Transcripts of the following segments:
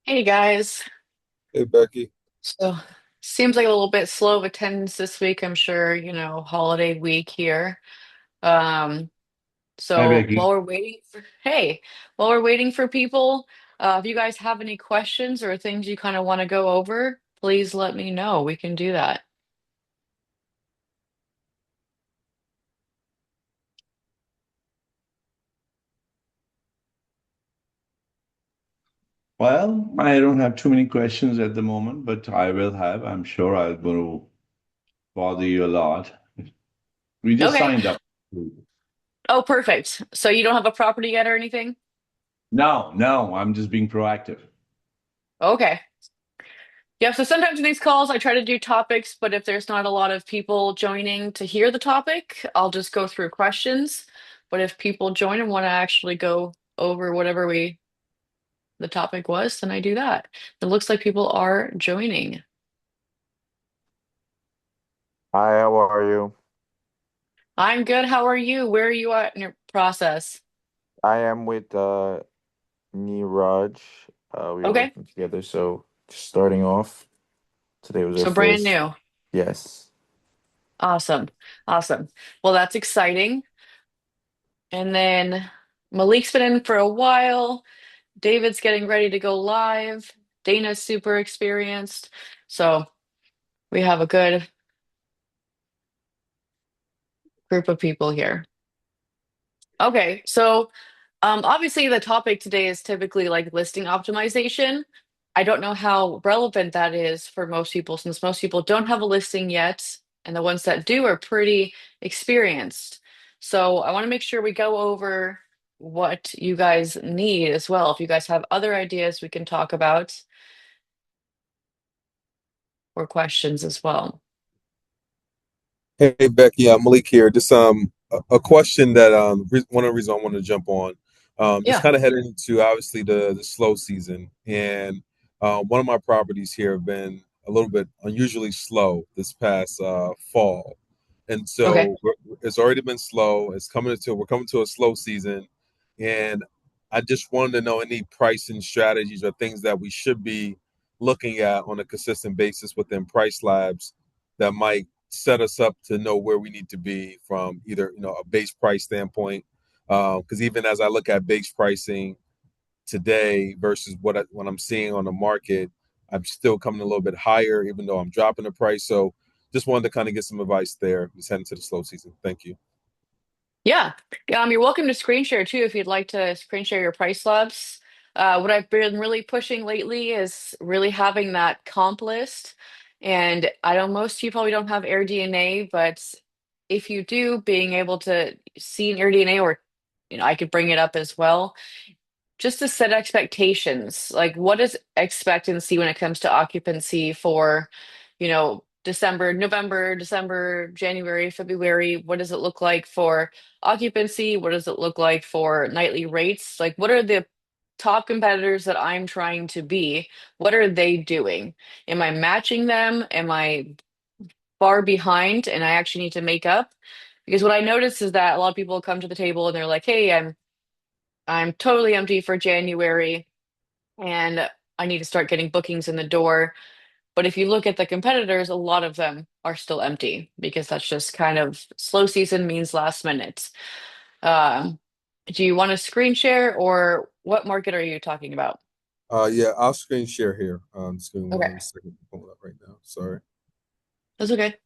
Hey guys. Hey Becky. So seems like a little bit slow of attendance this week. I'm sure, holiday week here. Um, Hi, so Becky. while we're waiting for people, if you guys have any questions or things you kind of want to go over, please let me know. We can do that. Well, I don't have too many questions at the moment, but I will have. I'm sure I'm going to bother you a lot. We just Okay. signed up. Oh, perfect. So you don't have a property yet or anything? No, no, I'm just being proactive. Okay. Yeah, so sometimes in these calls I try to do topics, but if there's not a lot of people joining to hear the topic, I'll just go through questions. But if people join and want to actually go over whatever the topic was, then I do that. It looks like people are joining. Hi, how are you? I'm good. How are you? Where are you at in your process? I am with Neeraj. We are Okay. working together, so just starting off. Today was our So brand first. new. Yes. Awesome. Awesome. Well, that's exciting. And then Malik's been in for a while. David's getting ready to go live. Dana's super experienced. So we have a good group of people here. Okay, so obviously the topic today is typically like listing optimization. I don't know how relevant that is for most people since most people don't have a listing yet, and the ones that do are pretty experienced. So I want to make sure we go over what you guys need as well. If you guys have other ideas we can talk about or questions as well. Hey Becky, Malik here. Just a question that one of the reasons I want to jump on. Just Yeah. kind of heading into obviously the slow season, and one of my properties here have been a little bit unusually slow this past fall, and Okay. so it's already been slow. We're coming to a slow season, and I just wanted to know any pricing strategies or things that we should be looking at on a consistent basis within Price Labs that might set us up to know where we need to be from either a base price standpoint. Because even as I look at base pricing today versus what I'm seeing on the market, I'm still coming a little bit higher, even though I'm dropping the price. So just wanted to kind of get some advice there. Just heading to the slow season. Thank you. Yeah. Yeah, you're welcome to screen share too if you'd like to screen share your price slabs. What I've been really pushing lately is really having that comp list. And I know most of you probably don't have AirDNA, but if you do, being able to see an AirDNA or I could bring it up as well just to set expectations. Like, what is expectancy when it comes to occupancy for, December, November, December, January, February? What does it look like for occupancy? What does it look like for nightly rates? Like, what are the top competitors that I'm trying to be? What are they doing? Am I matching them? Am I far behind and I actually need to make up? Because what I notice is that a lot of people come to the table and they're like, "Hey, I'm totally empty for January and I need to start getting bookings in the door." But if you look at the competitors, a lot of them are still empty because that's just kind of slow season means last minute. Um, do you want to screen share or what market are you talking about? Yeah, I'll screen share here. Just give me Okay, 1 second to pull it up right now. Sorry. that's okay.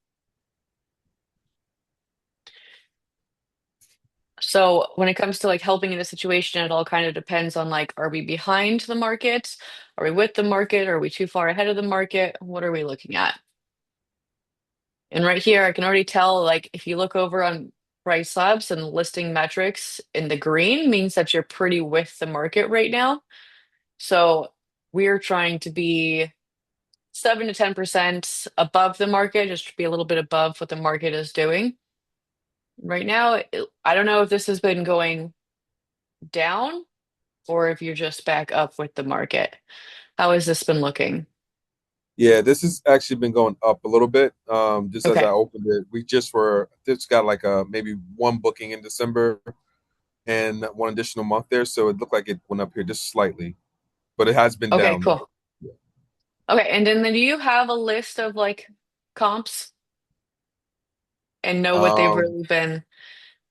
So when it comes to like helping in a situation, it all kind of depends on like, are we behind the market? Are we with the market? Are we too far ahead of the market? What are we looking at? And right here, I can already tell, like, if you look over on price labs and listing metrics in the green means that you're pretty with the market right now. So we're trying to be 7 to 10% above the market, just to be a little bit above what the market is doing. Right now, I don't know if this has been going down or if you're just back up with the market. How has this been looking? Yeah, this has actually been going up a little bit. Just as I Okay. opened it, we just got like a maybe one booking in December and one additional month there, so it looked like it went up here just slightly. but it has been Okay, down though. cool. Okay, and then do you have a list of like comps and know what they've Um, really been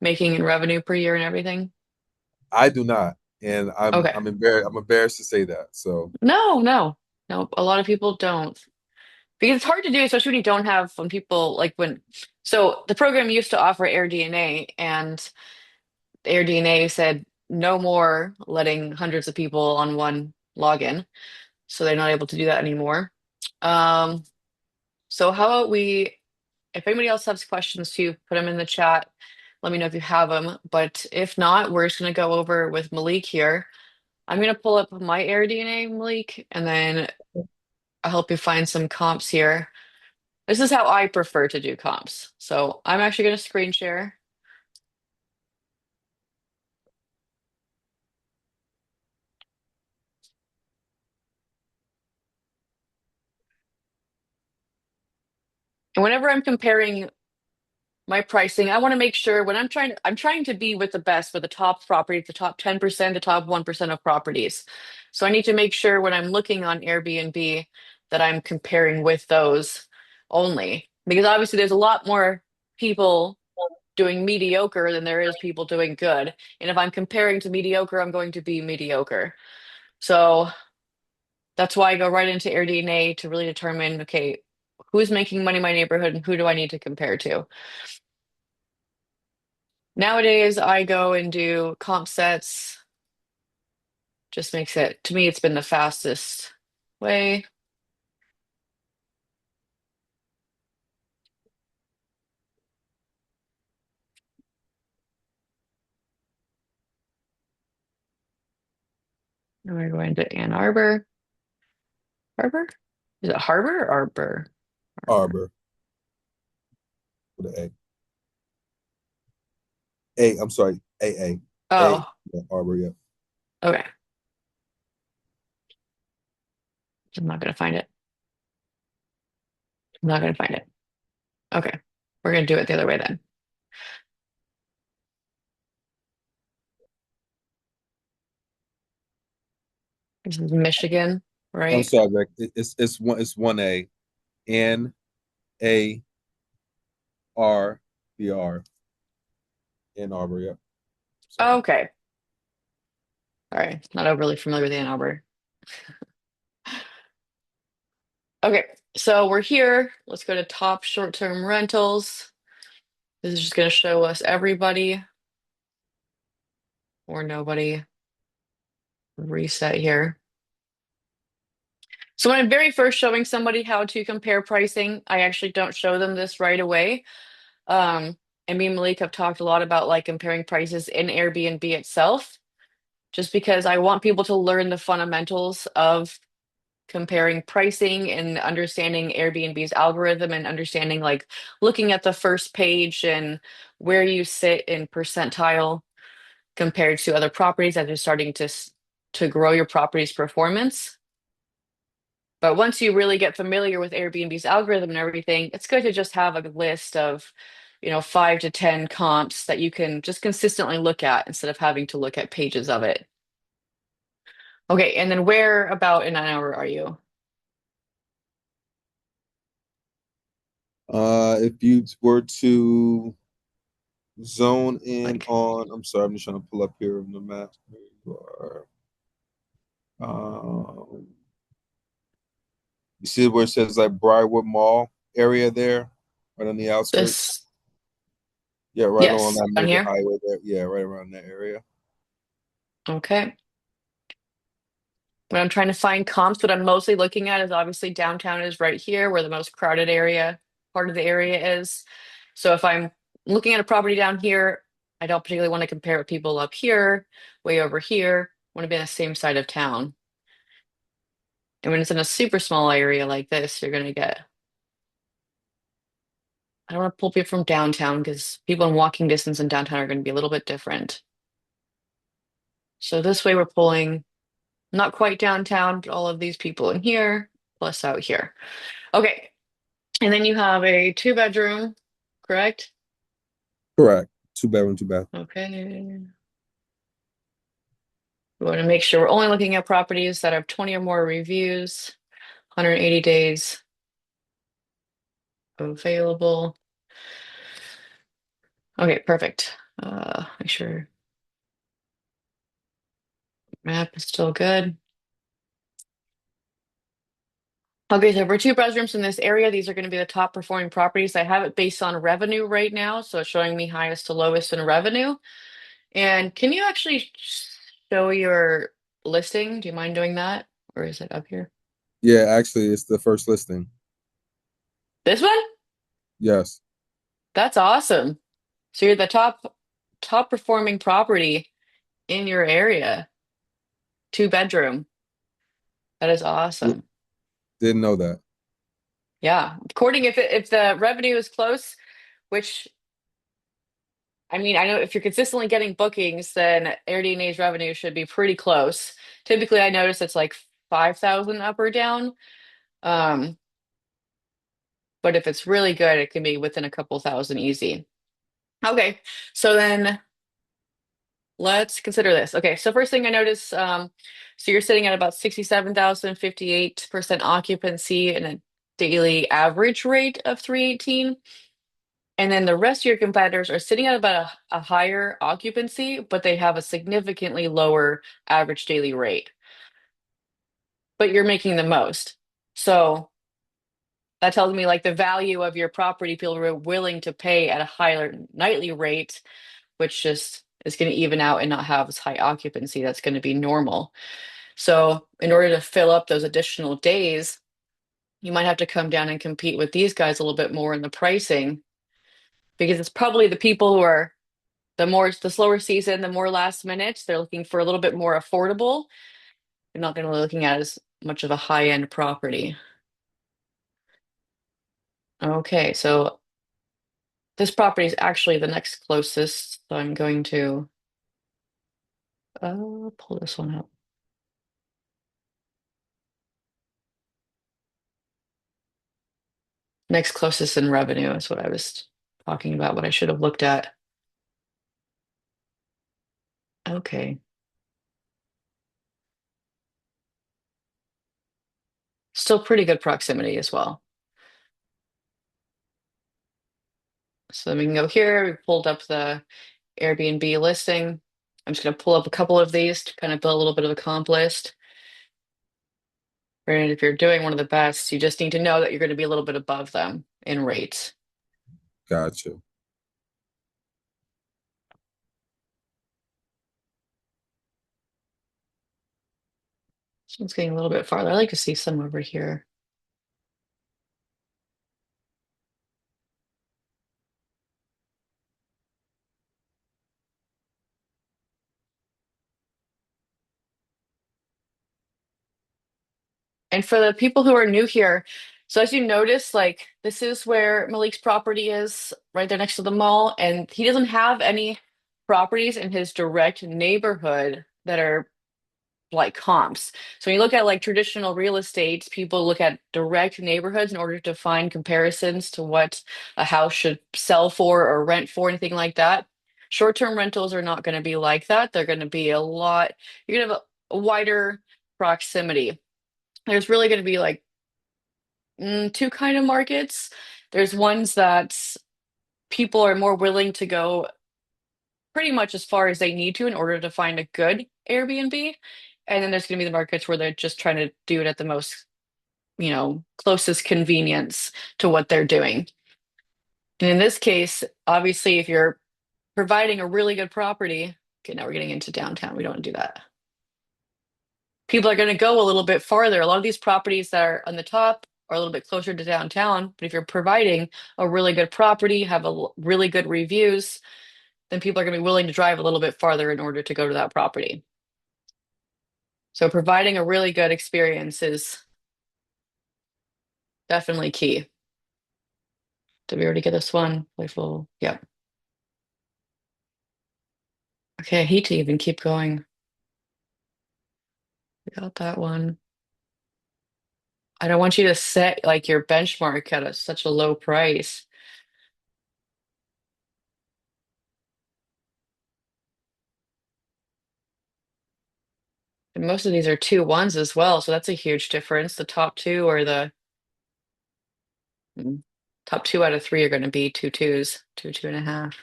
making in revenue per year and everything? I do not, and I'm Okay. I'm embarrassed. I'm embarrassed to say that. So No, no, no. A lot of people don't because it's hard to do, especially when you don't have when people like when. So the program used to offer AirDNA, and AirDNA said no more letting hundreds of people on one login, so they're not able to do that anymore. Um, so how about we? If anybody else has questions too, put them in the chat. Let me know if you have them. But if not, we're just going to go over with Malik here. I'm going to pull up my AirDNA, Malik, and then I'll help you find some comps here. This is how I prefer to do comps. So I'm actually going to screen share. And whenever I'm comparing my pricing, I want to make sure when I'm trying to be with the best for the top properties, the top 10%, the top 1% of properties. So I need to make sure when I'm looking on Airbnb that I'm comparing with those only. Because obviously there's a lot more people doing mediocre than there is people doing good. And if I'm comparing to mediocre, I'm going to be mediocre. So that's why I go right into AirDNA to really determine, okay, who's making money in my neighborhood and who do I need to compare to? Nowadays, I go and do comp sets. Just makes it, to me, it's been the fastest way. And we're going to Ann Arbor. Harbor? Is it Harbor or Arbor? Arbor. Arbor with an A. A. I'm sorry. A. Oh, Yeah, Arbor. Yeah. okay. I'm not going to find it. I'm not going to find it. Okay. We're going to do it the other way then. This is Michigan, I'm right? sorry, Beck. It's one A. N-A-R-B-R. Ann Arbor. Yeah. Sorry. Okay. All right. Not overly familiar with Ann Arbor. Okay. So we're here. Let's go to top short-term rentals. This is just going to show us everybody or nobody. Reset here. So when I'm very first showing somebody how to compare pricing, I actually don't show them this right away. And me and Malik have talked a lot about like comparing prices in Airbnb itself, just because I want people to learn the fundamentals of comparing pricing and understanding Airbnb's algorithm and understanding like looking at the first page and where you sit in percentile compared to other properties as you're starting to grow your property's performance. But once you really get familiar with Airbnb's algorithm and everything, it's good to just have a list of, 5 to 10 comps that you can just consistently look at instead of having to look at pages of it. Okay, and then where about in an hour are you? If you were to zone in Like on, I'm sorry, I'm just trying to pull up here on the map. There you are. You see where it says like Briarwood Mall area there, right on the outskirts. this? Yeah, right on Yes, that down major here. highway there. Yeah, right around that area. Okay. When I'm trying to find comps, what I'm mostly looking at is obviously downtown is right here where the most crowded area, part of the area is. So if I'm looking at a property down here, I don't particularly want to compare with people up here, way over here. I want to be on the same side of town. And when it's in a super small area like this, you're going to get, I don't want to pull people from downtown because people in walking distance in downtown are going to be a little bit different. So this way we're pulling not quite downtown, but all of these people in here, plus out here. Okay. And then you have a two-bedroom, correct? Correct. Two bedroom, two bath. Okay. We want to make sure we're only looking at properties that have 20 or more reviews, 180 days available. Okay, perfect. Make sure map is still good. Okay, so for 2 bedrooms in this area, these are going to be the top performing properties. I have it based on revenue right now, so it's showing me highest to lowest in revenue. And can you actually show your listing? Do you mind doing that? Or is it up here? Yeah, actually, it's the first listing. This one? Yes. That's awesome. So you're the top performing property in your area. 2 bedroom. That is Di- awesome. Didn't know that. Yeah. According if the revenue is close, which I mean, I know if you're consistently getting bookings, then AirDNA's revenue should be pretty close. Typically, I notice it's like 5,000 up or down. Um, but if it's really good, it can be within a couple thousand easy. Okay, so then let's consider this. Okay, so first thing I notice, so you're sitting at about 67,000, 58% occupancy and a daily average rate of 318. And then the rest of your competitors are sitting at about a higher occupancy, but they have a significantly lower average daily rate. But you're making the most. So that tells me like the value of your property, people are willing to pay at a higher nightly rate, which just is going to even out and not have as high occupancy. That's going to be normal. So in order to fill up those additional days, you might have to come down and compete with these guys a little bit more in the pricing because it's probably the people who are the slower season, the more last minute, they're looking for a little bit more affordable. They're not going to be looking at as much of a high-end property. Okay, so this property is actually the next closest. So I'm going to pull this one up. Next closest in revenue is what I was talking about, what I should have looked at. Okay. Still pretty good proximity as well. So then we can go here. We pulled up the Airbnb listing. I'm just going to pull up a couple of these to kind of build a little bit of a comp list. And if you're doing one of the best, you just need to know that you're going to be a little bit above them in rates. Gotcha. This one's getting a little bit farther. I like to see some over here. And for the people who are new here, so as you notice, like this is where Malik's property is, right there next to the mall, and he doesn't have any properties in his direct neighborhood that are like comps. So when you look at like traditional real estate, people look at direct neighborhoods in order to find comparisons to what a house should sell for or rent for, anything like that. Short-term rentals are not going to be like that. They're going to be you're going to have a wider proximity. There's really going to be like two kind of markets. There's ones that people are more willing to go pretty much as far as they need to in order to find a good Airbnb. And then there's going to be the markets where they're just trying to do it at the most, closest convenience to what they're doing. And in this case, obviously, if you're providing a really good property, okay, now we're getting into downtown. We don't want to do that. People are going to go a little bit farther. A lot of these properties that are on the top are a little bit closer to downtown. But if you're providing a really good property, have really good reviews, then people are going to be willing to drive a little bit farther in order to go to that property. So providing a really good experience is definitely key. Did we already get this one? Playful. Yeah. Okay, I hate to even keep going. We got that one. I don't want you to set like your benchmark at such a low price. And most of these are 2 1s as well, so that's a huge difference. The top two or the mm, top 2 out of 3 are going to be 2 2s, 2 2.5.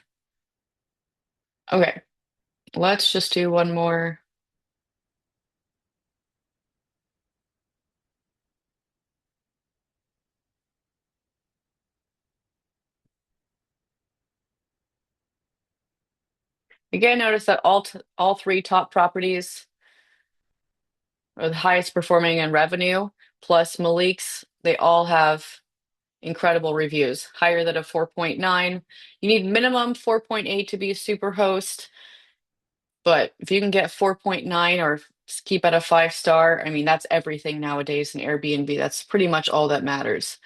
Okay, let's just do one more. Again, notice that all three top properties are the highest performing in revenue, plus Malik's, they all have incredible reviews, higher than a 4.9. You need minimum 4.8 to be a super host, but if you can get 4.9 or keep at a 5 star, I mean, that's everything nowadays in Airbnb. That's pretty much all that matters.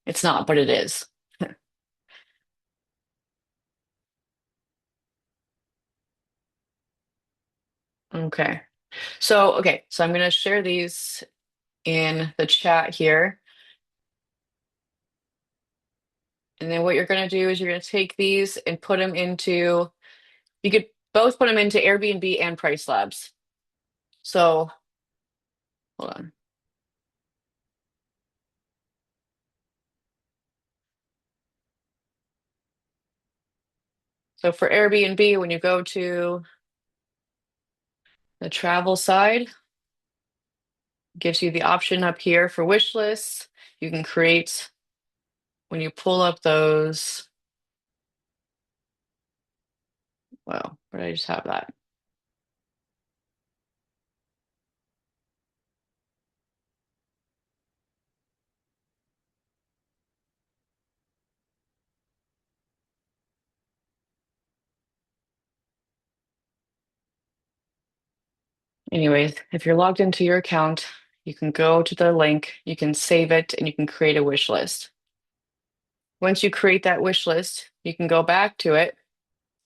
It's not, but it is. Okay. So I'm going to share these in the chat here. And then what you're going to do is you're going to take these and put them into, you could both put them into Airbnb and Price Labs. So hold on. So for Airbnb, when you go to the travel side, it gives you the option up here for wish lists. You can create, when you pull up those, well, where did I just have that? Anyways, if you're logged into your account, you can go to the link, you can save it, and you can create a wish list. Once you create that wish list, you can go back to it.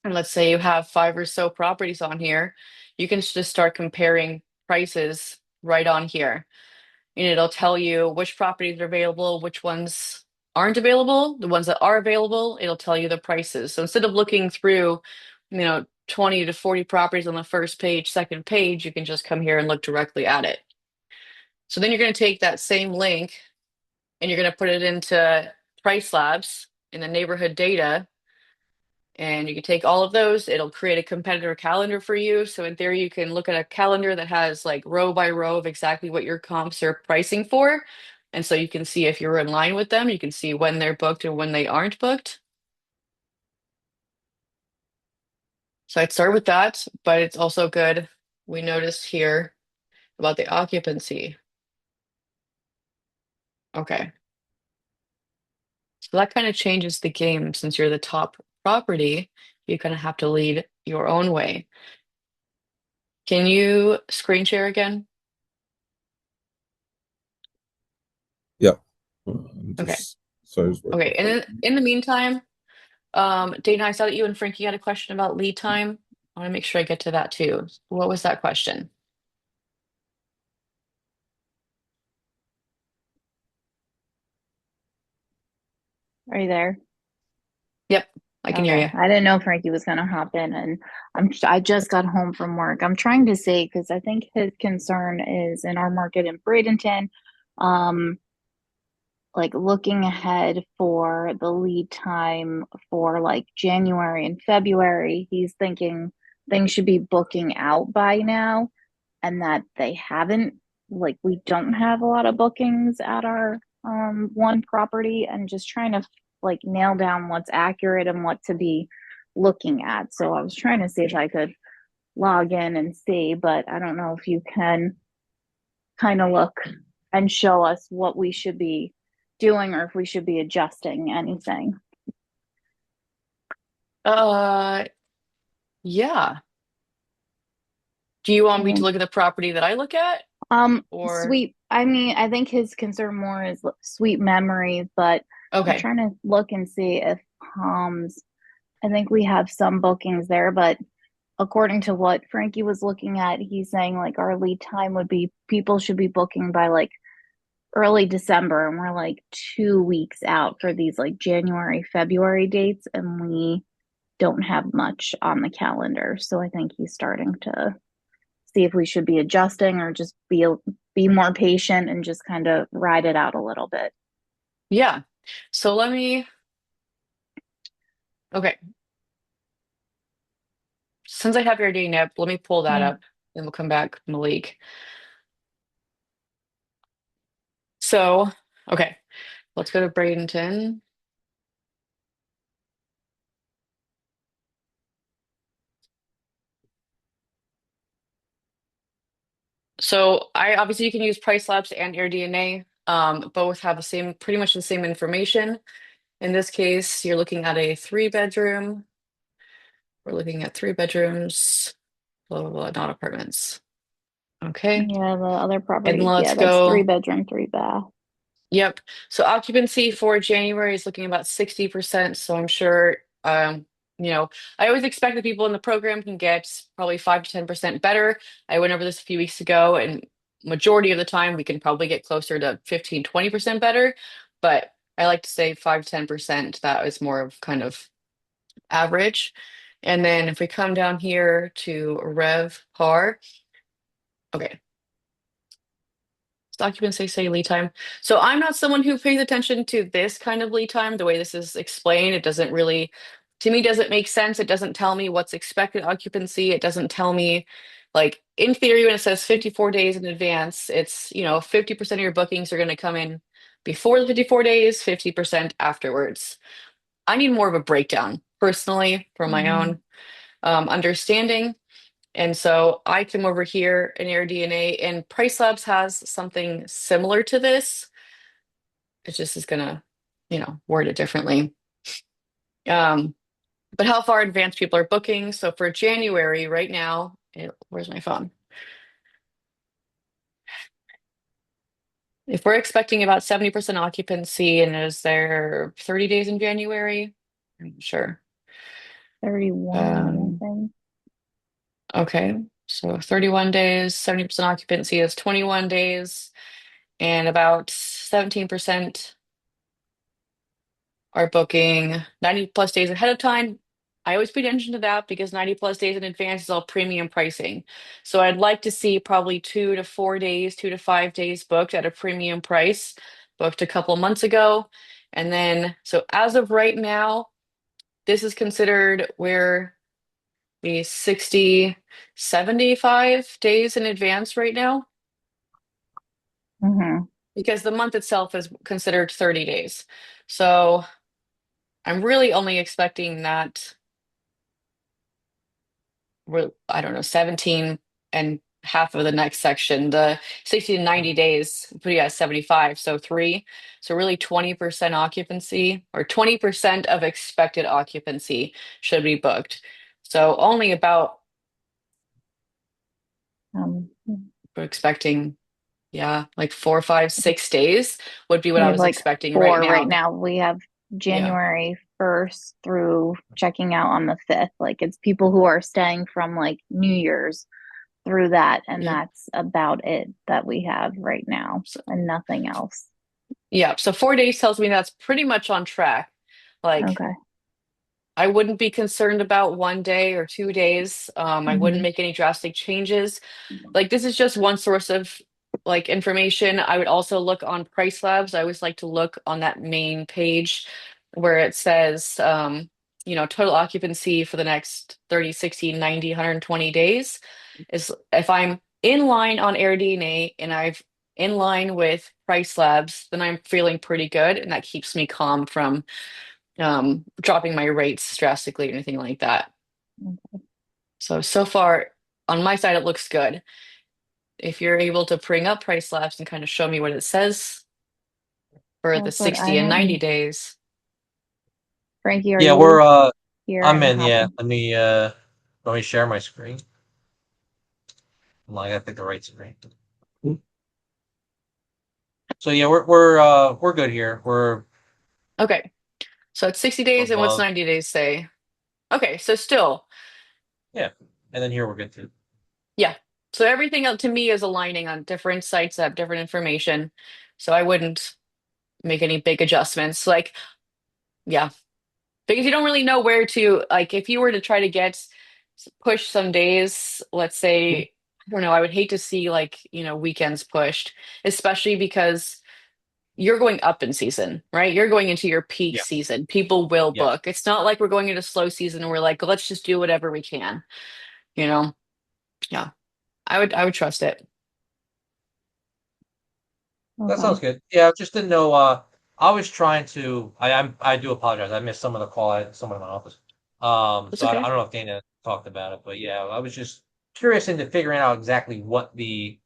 And let's say you have 5 or so properties on here, you can just start comparing prices right on here. And it'll tell you which properties are available, which ones aren't available. The ones that are available, it'll tell you the prices. So instead of looking through, 20 to 40 properties on the first page, second page, you can just come here and look directly at it. So then you're going to take that same link and you're going to put it into Price Labs in the neighborhood data. And you can take all of those, it'll create a competitor calendar for you. So in theory, you can look at a calendar that has like row by row of exactly what your comps are pricing for. And so you can see if you're in line with them, you can see when they're booked and when they aren't booked. So I'd start with that, but it's also good. We noticed here about the occupancy. Okay. So that kind of changes the game since you're the top property. You kind of have to lead your own way. Can you screen share again? Yeah. Okay. Just so it's working. Okay. And then in the meantime, Dana, I saw that you and Frankie had a question about lead time. I want to make sure I get to that too. What was that question? Are you there? Yep, I can hear Okay. you. I didn't know Frankie was gonna hop in, and I just got home from work. I'm trying to see because I think his concern is in our market in Bradenton, um, like looking ahead for the lead time for like January and February. He's thinking things should be booking out by now, and that they haven't. Like we don't have a lot of bookings at our one property, and just trying to like nail down what's accurate and what to be looking at. So I was trying to see if I could log in and see, but I don't know if you can kind of look and show us what we should be doing or if we should be adjusting anything. Uh, yeah. Do you want me to Um, look at the property that I look at or Sweet. I mean, I think his concern more is sweet memories, but I'm okay. trying to look and see if Palms, I think we have some bookings there, but according to what Frankie was looking at, he's saying like our lead time would be people should be booking by like early December, and we're like 2 weeks out for these like January, February dates, and we don't have much on the calendar. So I think he's starting to see if we should be adjusting or just be more patient and just kind of ride it out a little bit. Yeah. So okay. Since I have your DNAP, let me pull that Yeah. up and we'll come back, Malik. So, okay, let's go to Bradenton. So I obviously you can use Price Labs and AirDNA. Both have the same, pretty much the same information. In this case, you're looking at a 3 bedroom. We're looking at 3 bedrooms, blah, blah, blah, not apartments. Okay. Yeah, the other And property, yeah, let's that's three go. bedroom, three bath. Yep. So occupancy for January is looking about 60%. So I'm sure, I always expect that people in the program can get probably 5 to 10% better. I went over this a few weeks ago, and majority of the time we can probably get closer to 15, 20% better. But I like to say 5 to 10%. That is more of kind of average. And then if we come down here to Rev Par, okay. Occupancy, say lead time. So I'm not someone who pays attention to this kind of lead time. The way this is explained, it doesn't really, to me, doesn't make sense. It doesn't tell me what's expected occupancy. It doesn't tell me, like, in theory, when it says 54 days in advance, it's, 50% of your bookings are going to come in before the 54 days, 50% afterwards. I need more of a breakdown personally for my Mhm. own understanding. And so I came over here in AirDNA, and Price Labs has something similar to this. It just is gonna, word it differently. Um, but how far advanced people are booking. So for January right now, where's my phone? If we're expecting about 70% occupancy, and is there 30 days in January? I'm not sure. 31, I Um, think. okay. So 31 days, 70% occupancy is 21 days, and about 17% are booking 90 plus days ahead of time. I always pay attention to that because 90 plus days in advance is all premium pricing. So I'd like to see probably 2 to 4 days, 2 to 5 days booked at a premium price, booked a couple months ago. And then, so as of right now, this is considered where the 60, 75 days in advance right now, Hmm. because the month itself is considered 30 days. So I'm really only expecting that I don't know, 17 and half of the next section. The 60 to 90 days put you at 75, so three. So really 20% occupancy, or 20% of expected occupancy should be booked. So only about, Um, we're expecting, yeah, like 4, 5, 6 days would be what we I have was like expecting right four right now. now. We have Yeah. January 1st through checking out on the 5th. Like it's people who are staying from like New Year's through that, and Yep. that's about it that we have right now, So, and nothing else. yeah. So 4 days tells me that's pretty much on track. Like, Okay. I wouldn't be concerned about 1 day or 2 days. I wouldn't Hmm. make any drastic changes. Like this is just one source of like information. I would also look on Price Labs. I always like to look on that main page where it says, total occupancy for the next 30, 60, 90, 120 days. Is if I'm in line on AirDNA and I've in line with Price Labs, then I'm feeling pretty good, and that keeps me calm from dropping my rates drastically or anything like that. So far on my side, it looks good. If you're able to bring up Price Labs and kind of show me what it says for the That's what I 60 and 90 am. days. Frankie, are Yeah, you here I'm and in, yeah. happy? Let me share my screen. I gotta pick the right screen. So yeah, we're good here. We're Okay, so it's 60 days, and what's above, 90 days say? Okay, so still, yeah. And then here we're good too. yeah. So everything else to me is aligning on different sites that have different information. So I wouldn't make any big adjustments. Like, yeah, because you don't really know where to, like, if you were to try to push some days, let's say I don't know, I would hate to see like, weekends pushed, especially because you're going up in season, right? You're going into your peak Yeah. season. People will Yeah. book. It's not like we're going into slow season and we're like, let's just do whatever we can, you know? Yeah. I would trust it. That Okay. sounds good. Yeah, I just didn't know. I was trying to. I do apologize. I missed some of the call. I had someone in my office. That's So I okay. don't know if Dana talked about it, but yeah, I was just curious into figuring out exactly what the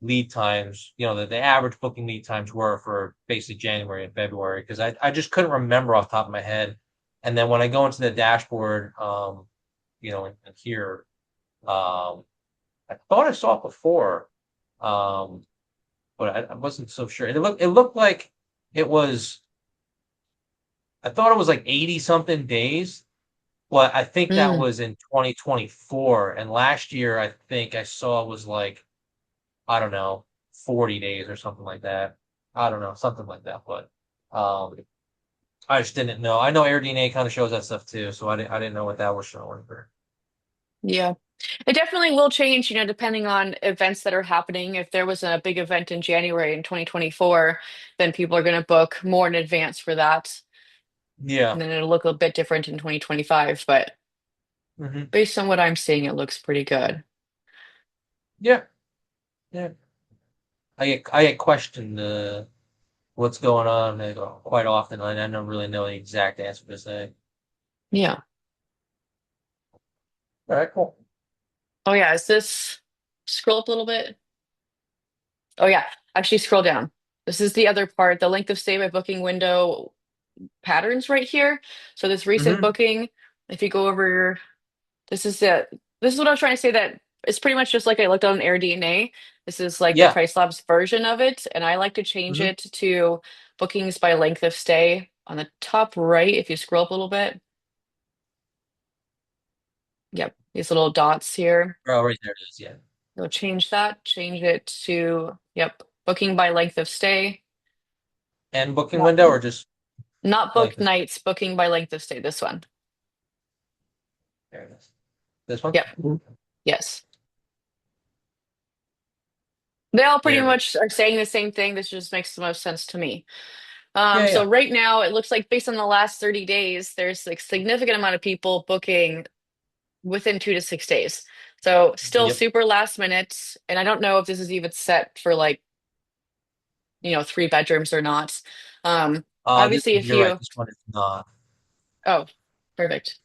lead times, the average booking lead times were for basically January and February, because I just couldn't remember off the top of my head. And then when I go into the dashboard, and here, I thought I saw it before. Um, but I wasn't so sure. It looked like it was. I thought it was like 80 something days, but I think that Mm, was in 2024. And last year, I think I saw it was like, I don't know, 40 days or something like that. I don't know, something like that. But um, I just didn't know. I know AirDNA kind of shows that stuff too, so I didn't know what that was showing for. yeah. It definitely will change, depending on events that are happening. If there was a big event in January in 2024, then people are going to book more in advance for that. Yeah. And then it'll look a bit different in 2025. But Hmm. based on what I'm seeing, it looks pretty good. Yeah. Yeah. I get questioned what's going on quite often. I don't really know the exact answer to say. Yeah. All right, cool. Oh, yeah. Is this scroll up a little bit? Oh, yeah. Actually, scroll down. This is the other part, the length of stay by booking window patterns right here. So this recent Hmm. booking, if you go over, this is it. This is what I was trying to say, that it's pretty much just like I looked on AirDNA. This is like the Yeah. Price Labs version of it, and I like to change Hmm. it to bookings by length of stay on the top right. If you scroll up a little bit, yep, these little dots here. Oh, right there it is. Yeah. You'll change that, change it to, yep, booking by length of stay. And booking Not window or just not like booked this? nights, booking by length of stay. This one. There it is. This one? Yep. Yes. They all pretty There we go. much are saying the same thing. This just makes the most sense to me. Yeah, So yeah. right now, it looks like based on the last 30 days, there's like significant amount of people booking within 2 to 6 days. So still Yep. super last minute. And I don't know if this is even set for like, 3 bedrooms or not. Um, Obviously, if You're right. you, This one is not. oh, perfect.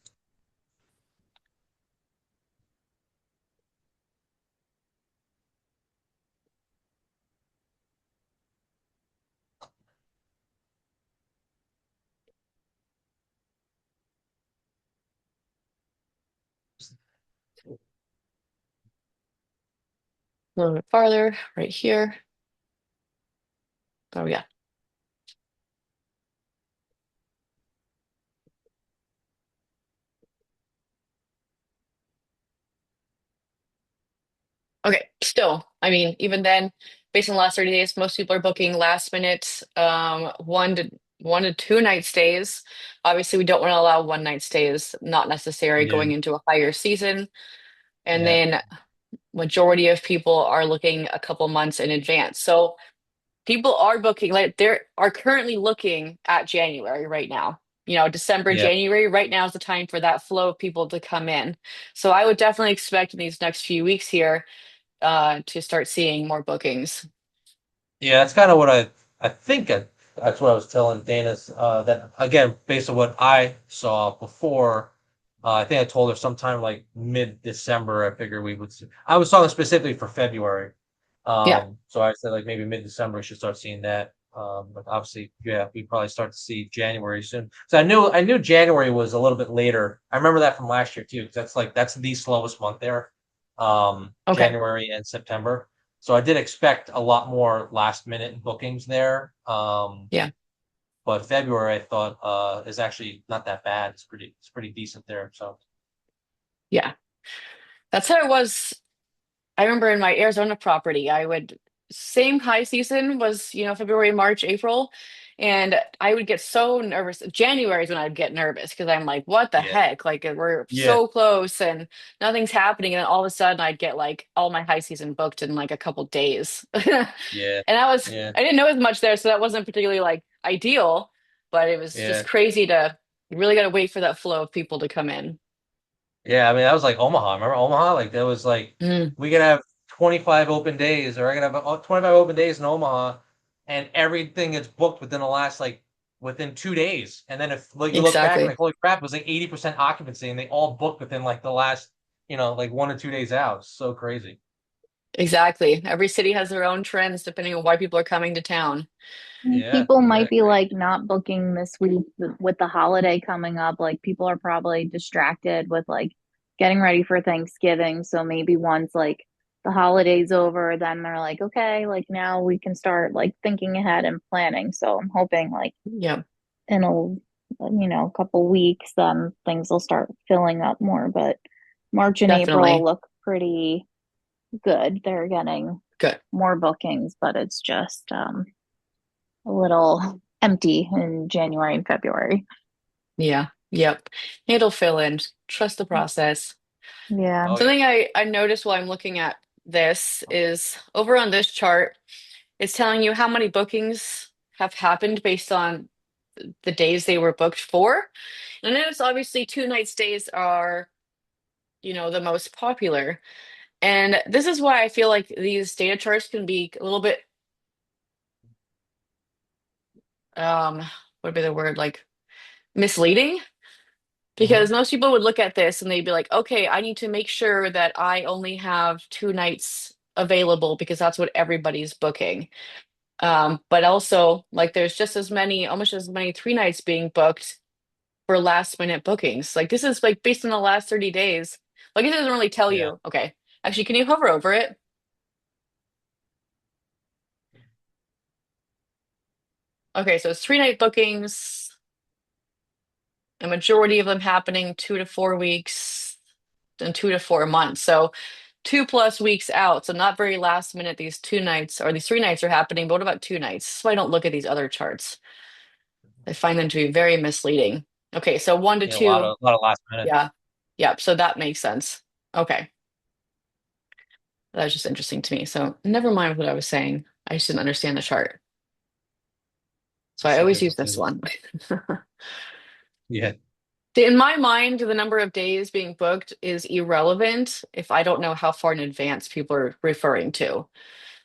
A little bit farther, right here. Oh, yeah. Okay, still, I mean, even then, based on the last 30 days, most people are booking last minute, 1 to 2 night stays. Obviously, we don't want to allow 1 night stays, not necessary Yeah. going into a higher season. And Yeah. then majority of people are looking a couple months in advance. So people are booking, like they are currently looking at January right now. December, Yeah. January, right now is the time for that flow of people to come in. So I would definitely expect in these next few weeks here to start seeing more bookings. Yeah, that's kind of what I think that's what I was telling Dana's that again based on what I saw before. I think I told her sometime like mid-December. I figured we would. I was talking specifically for February, Yeah, so I said like maybe mid-December we should start seeing that. But obviously, yeah, we probably start to see January soon. So I knew January was a little bit later. I remember that from last year too, because that's the slowest month there, okay, January and September. So I did expect a lot more last minute bookings there. yeah, But February I thought is actually not that bad. It's pretty decent there. So yeah. That's how it was. I remember in my Arizona property, I would same high season was, February, March, April. And I would get so nervous. January is when I'd get nervous because I'm like, what the Yeah. heck? Like we're Yeah. so close and nothing's happening. And then all of a sudden I'd get like all my high season booked in like a couple days. Yeah. And Yeah. I didn't know as much there, so that wasn't particularly like ideal, but it was just Yeah. crazy to you really got to wait for that flow of people to come in. Yeah, I mean that was like Omaha. Remember Omaha? Like that was like Mm, we could have 25 open days, or I could have 25 open days in Omaha, and everything gets booked within the last like within 2 days. And then if like you look back and exactly. like holy crap, it was like 80% occupancy, and they all booked within like the last like 1 or 2 days out. It's so crazy. Exactly. Every city has their own trends depending on why people are coming to town. Yeah, People yeah, might be like not booking this week with the holiday coming up. Like people are probably distracted with like getting ready for Thanksgiving. So maybe once like the holiday's over, then they're like, okay, like now we can start like thinking ahead and planning. So I'm hoping like Yeah, in a couple weeks, things will start filling up more. But March and April definitely. look pretty good. They're getting Good. more bookings, but it's just a little empty in January and February. Yeah. Yep. It'll fill in. Trust the process. Yeah. oh yeah, Something I noticed while I'm looking at this is over on this chart, it's telling you how many bookings have happened based on the days they were booked for. And I notice obviously 2 night stays are, the most popular. And this is why I feel like these data charts can be a little bit, what would be the word, like misleading. Because hmm most people would look at this and they'd be like, okay, I need to make sure that I only have 2 nights available because that's what everybody's booking. But also, like, there's just almost as many 3 nights being booked for last minute bookings. Like, this is like based on the last 30 days. Like, it doesn't really tell yeah, you. Okay. Actually, can you hover over it? Okay, so it's 3 night bookings, a majority of them happening 2 to 4 weeks and 2 to 4 months. So 2+ weeks out. So not very last minute. These 2 nights or these 3 nights are happening. But what about 2 nights? So I don't look at these other charts. I find them to be very misleading. Okay, so one to yeah. A lot two. of a lot of last minute. Yeah. Yep. So that makes sense. Okay. That was just interesting to me. So never mind what I was saying. I just didn't understand the chart. So I It's always typical, use this typical. one. Yeah, In my mind, the number of days being booked is irrelevant if I don't know how far in advance people are referring to.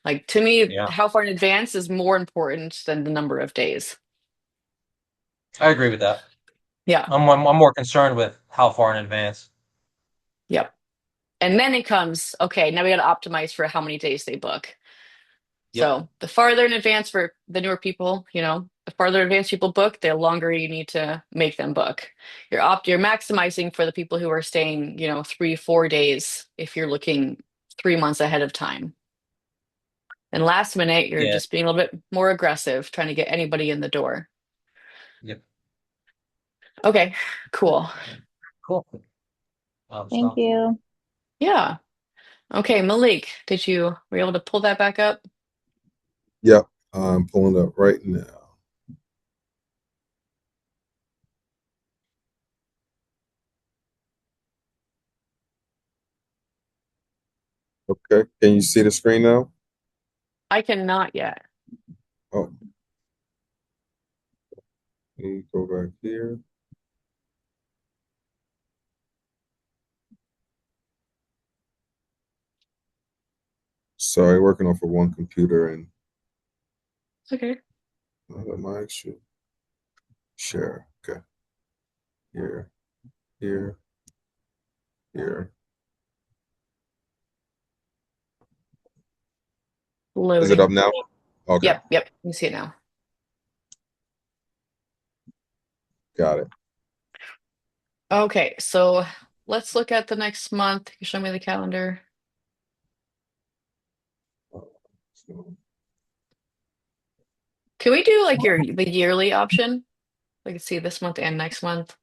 Like to me, yeah. how far in advance is more important than the number of days. I agree with that. Yeah. I'm more concerned with how far in advance. Yep. And then it comes, okay, now we got to optimize for how many days they book. Yep. So the farther in advance for the newer people, the farther in advance people book, the longer you need to make them book. You're maximizing for the people who are staying, 3, 4 days if you're looking 3 months ahead of time. And last minute, you're Yeah. just being a little bit more aggressive, trying to get anybody in the door. Yep. Okay, cool. Cool. Thank Stop. you. Yeah. Okay, Malik, were you able to pull that back up? Yep, I'm pulling up right now. Okay, can you see the screen now? I cannot yet. Oh, let me go back here. Sorry, working off of one computer and Okay. my actual share. Okay, here, here, here. Is it up Loading. now? Okay, Yep. You see it now. got it. Okay, so let's look at the next month. Can you show me the calendar? So, Can we do like the yearly option? We can see this month and next month.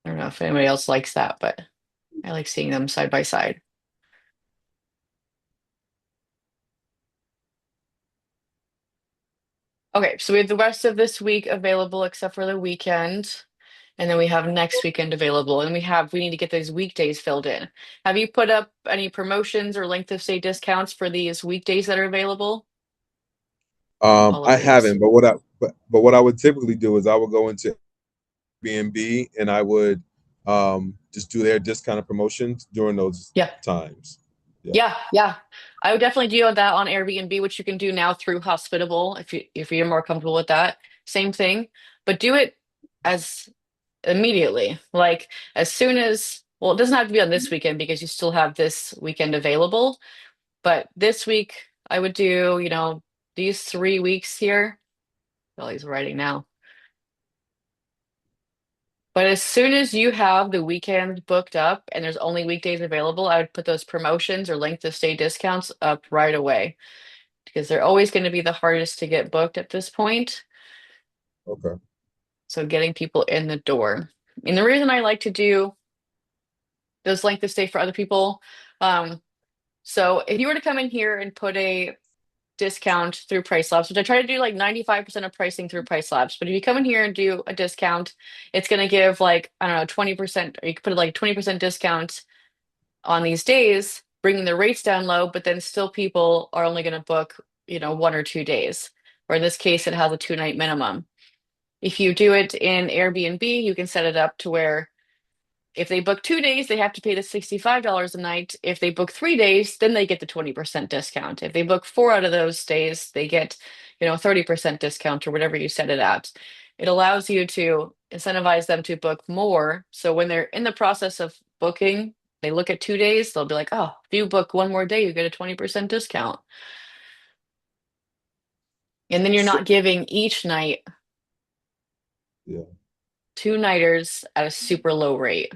I don't know if anybody else likes that, but I like seeing them side by side. Okay, so we have the rest of this week available except for the weekend. And then we have next weekend available. And we need to get those weekdays filled in. Have you put up any promotions or length of stay discounts for these weekdays that are available? All of I these. haven't, but what I would typically do is I would go into Airbnb and I would just do their discounted promotions during those Yeah. times. Yeah. Yeah, yeah. I would definitely do that on Airbnb, which you can do now through Hospitable if you're more comfortable with that. Same thing, but do it as immediately. Like as soon as, well, it doesn't have to be on this weekend because you still have this weekend available, but this week I would do, these 3 weeks here. Well, he's writing now. But as soon as you have the weekend booked up and there's only weekdays available, I would put those promotions or length of stay discounts up right away because they're always going to be the hardest to get booked at this point. Okay. So getting people in the door. And the reason I like to do those length of stay for other people, um, so if you were to come in here and put a discount through Price Labs, which I try to do like 95% of pricing through Price Labs, but if you come in here and do a discount, it's going to give like, I don't know, 20%, or you could put like 20% discount on these days, bringing the rates down low, but then still people are only going to book, 1 or 2 days. Or in this case, it has a 2-night minimum. If you do it in Airbnb, you can set it up to where if they book 2 days, they have to pay the $65 a night. If they book 3 days, then they get the 20% discount. If they book 4 out of those days, they get, 30% discount or whatever you set it at. It allows you to incentivize them to book more. So when they're in the process of booking, they look at 2 days, they'll be like, oh, if you book one more day, you get a 20% discount. And then you're So, not giving each night yeah. two-nighters at a super low rate.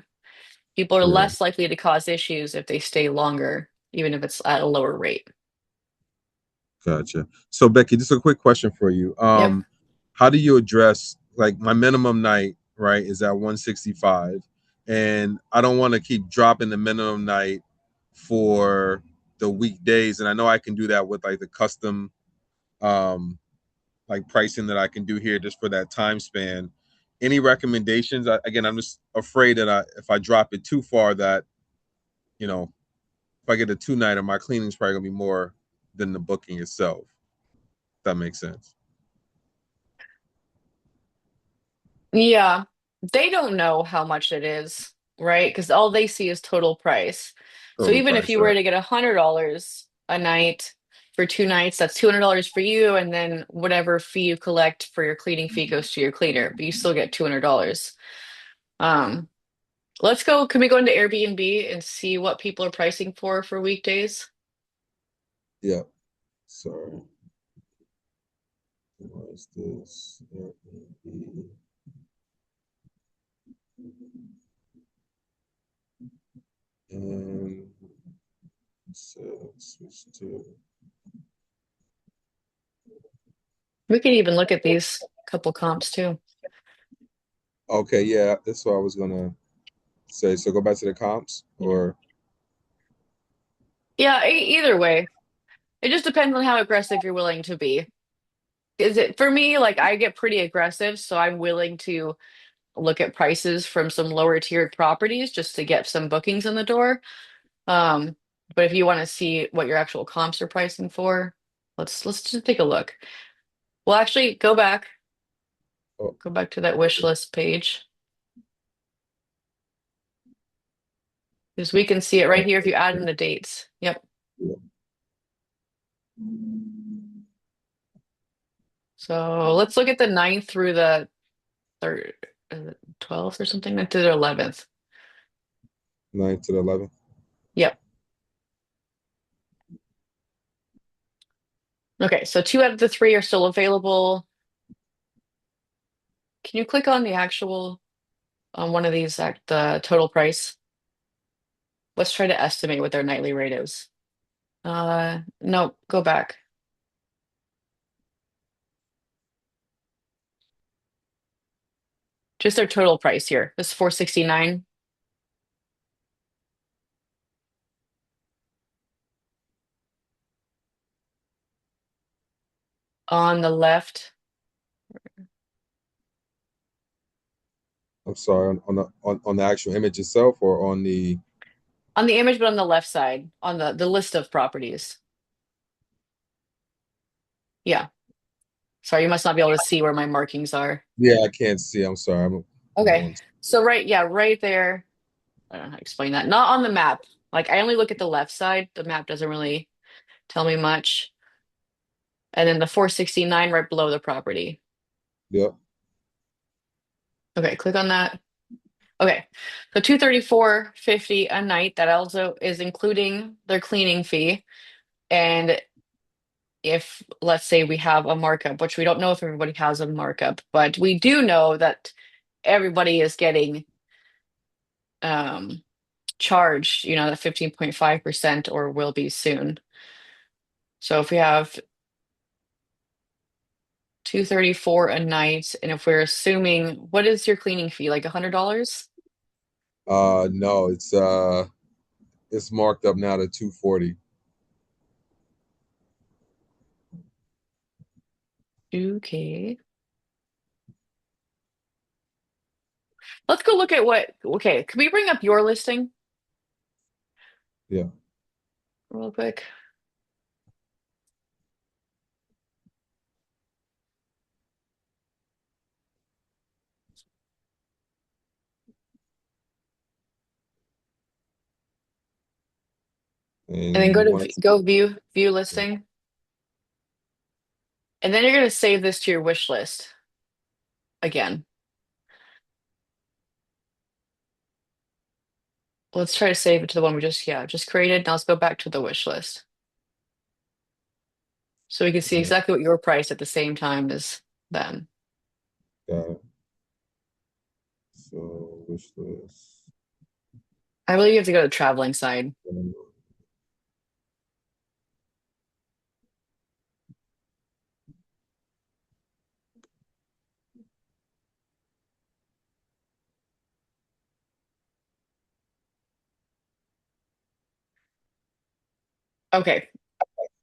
People are Yeah. less likely to cause issues if they stay longer, even if it's at a lower rate. Gotcha. So Becky, just a quick question for you. Yep. How do you address like my minimum night, right, is at 165, and I don't want to keep dropping the minimum night for the weekdays, and I know I can do that with like the custom um like pricing that I can do here just for that time span. Any recommendations? Again, I'm just afraid that if I drop it too far that, you know, if I get a 2-nighter, my cleaning's probably gonna be more than the booking itself. If that makes sense. Yeah. They don't know how much it is, right? Because all they see is total price. So Total even if price, you were right? to get $100 a night for 2 nights, that's $200 for you, and then whatever fee you collect for your cleaning fee goes to your cleaner, but you still get $200. Um, let's go. Can we go into Airbnb and see what people are pricing for weekdays? Yeah. Sorry. What is this? Airbnb. And so switch to We could even look at these couple comps too. okay, yeah, that's what I was gonna say. So go back to the comps or Yeah, either way. It just depends on how aggressive you're willing to be. Is it for me, like I get pretty aggressive, so I'm willing to look at prices from some lower tiered properties just to get some bookings in the door. Um, but if you want to see what your actual comps are pricing for, let's just take a look. Well, actually, oh, go back to that wish list page because we can see it right here if you add in the dates. Yep. yeah. So let's look at the 9th through the third, 12th or something, 9th to the 11th. 9th to the 11th. Yep. Okay, so 2 out of the 3 are still available. Can you click on the actual on one of these at the total price? Let's try to estimate what their nightly rate is. No, go back. Just their total price here. This is 469 on the left. I'm sorry, on the actual image itself or on the. On the image, but on the left side, on the list of properties. Yeah. Sorry, you must not be able to see where my markings are. Yeah, I can't see. I'm sorry. I'm Okay. on. So right, yeah, right there. I don't know how to explain that. Not on the map. Like I only look at the left side. The map doesn't really tell me much. And then the 469 right below the property. Yep. Okay, click on that. Okay. So 234.50 a night. That also is including their cleaning fee. And if let's say we have a markup, which we don't know if everybody has a markup, but we do know that everybody is getting um charged, the 15.5% or will be soon. So if we have 234 a night, and if we're assuming, what is your cleaning fee? Like $100? No, it's marked up now to 240. Okay. Let's go look at okay, can we bring up your listing Yeah. real quick? And then And go you to want to. go view listing. And then you're going to save this to your wish list again. Let's try to save it to the one we just created. Now let's go back to the wish list. So we can see exactly what your price at the same time as them. Got it. So wish list. I believe you have to go to the traveling side. Okay,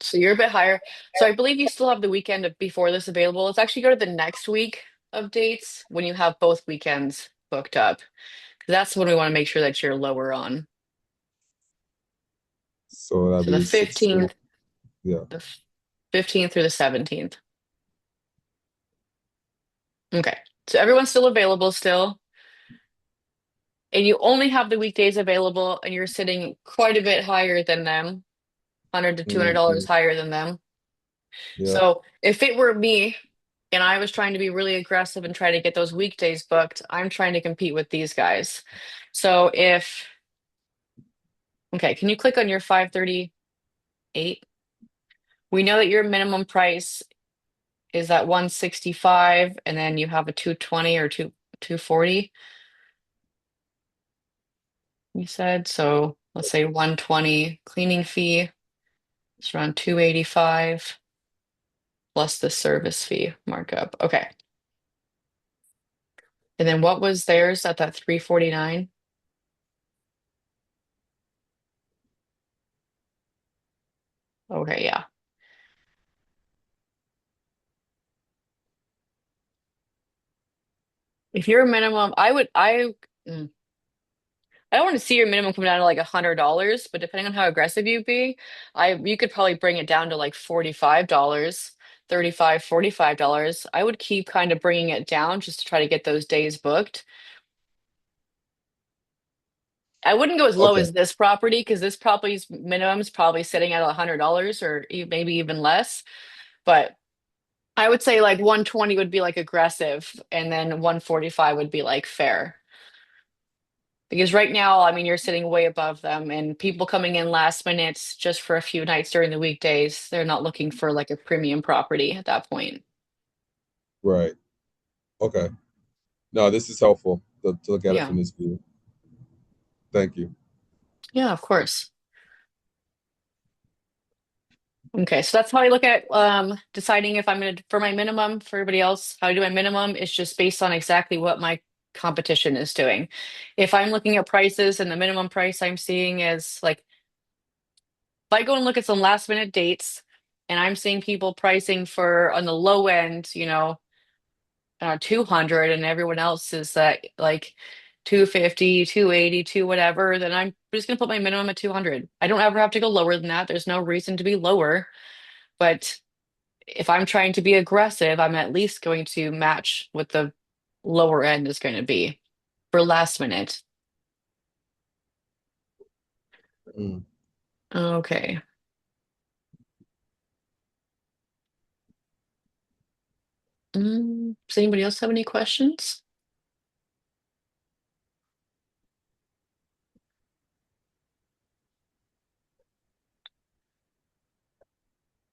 so you're a bit higher. So I believe you still have the weekend before this available. Let's actually go to the next week of dates when you have both weekends booked up. 'Cause that's when we want to make sure that you're lower on. So that'd So the be 16. 15th, Yeah. the 15th through the 17th. Okay. So everyone's still available still. And you only have the weekdays available and you're sitting quite a bit higher than them, 100 to $200 Mhm. higher than them. Yeah. So if it were me and I was trying to be really aggressive and try to get those weekdays booked, I'm trying to compete with these guys. So okay, can you click on your 538? We know that your minimum price is at 165 and then you have a 220 or 240, you said. So let's say 120 cleaning fee. It's around 285 plus the service fee markup. Okay. And then what was theirs at that 349? Okay, yeah. If your minimum, mm, I don't want to see your minimum come down to like $100, but depending on how aggressive you be, you could probably bring it down to like $45, 35, $45. I would keep kind of bringing it down just to try to get those days booked. I wouldn't go as low Okay. as this property because this property's minimum is probably sitting at $100 or maybe even less. But I would say like 120 would be like aggressive, and then 145 would be like fair. Because right now, I mean, you're sitting way above them, and people coming in last minute just for a few nights during the weekdays, they're not looking for like a premium property at that point. Right. Okay. No, this is helpful to look at it Yeah. from this view. Thank you. Yeah, of course. Okay, so that's how I look at deciding if I'm gonna for my minimum. For everybody else, how I do my minimum is just based on exactly what my competition is doing. If I'm looking at prices and the minimum price I'm seeing is like if I go and look at some last minute dates and I'm seeing people pricing for on the low end, 200 and everyone else is at like 250, 280, 2 whatever, then I'm just gonna put my minimum at 200. I don't ever have to go lower than that. There's no reason to be lower. But if I'm trying to be aggressive, I'm at least going to match what the lower end is going to be for last minute. Mm. Okay. Does anybody else have any questions?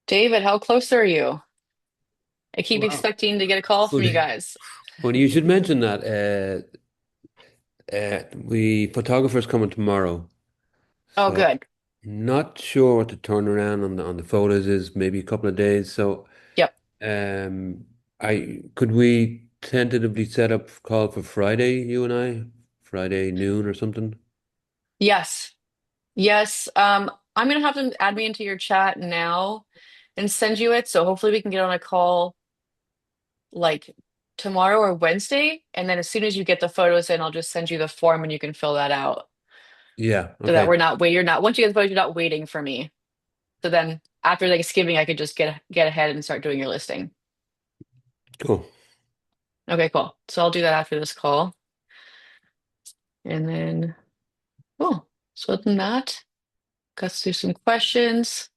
David, how close are you? I keep Wow. expecting to get a call from you Funny, guys. funny you should mention that. We photographers coming tomorrow, Oh, so good. not sure what the turnaround on the photos is. Maybe a couple of days. So, Yep. I could we tentatively set up a call for Friday, you and I, Friday noon or something. Yes. Yes. I'm gonna have them add me into your chat now and send you it. So hopefully we can get on a call like tomorrow or Wednesday. And then as soon as you get the photos in, I'll just send you the form and you can fill that out. Yeah. So that Okay. you're not, once you get the photos, you're not waiting for me. So then after Thanksgiving, I could just get ahead and start doing your listing. Cool. Okay, cool. So I'll do that after this call. And then, cool. So other than that, let's do some questions.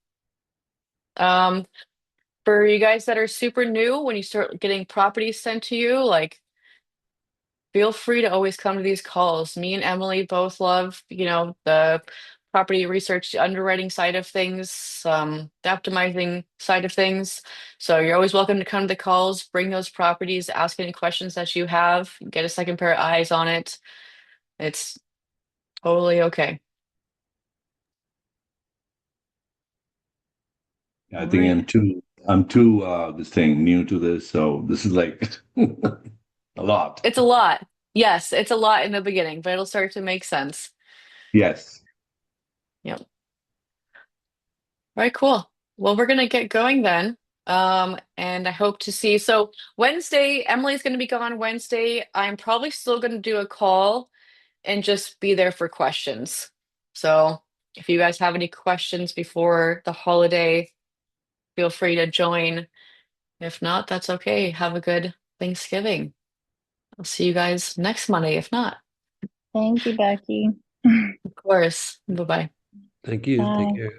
Um, for you guys that are super new, when you start getting properties sent to you, like feel free to always come to these calls. Me and Emily both love, the property research, the underwriting side of things, the optimizing side of things. So you're always welcome to come to the calls, bring those properties, ask any questions that you have, get a second pair of eyes on it. It's totally okay. I All think right. I'm too this thing new to this, so this is like a lot. It's a lot. Yes, it's a lot in the beginning, but it'll start to make sense. Yes. Yep. All right, cool. Well, we're gonna get going then. And I hope to see. So Wednesday, Emily's gonna be gone Wednesday. I'm probably still gonna do a call and just be there for questions. So if you guys have any questions before the holiday, feel free to join. If not, that's okay. Have a good Thanksgiving. I'll see you guys next Monday, if not. Thank you, Becky. Of course. Bye-bye. Thank you. Take Bye. care.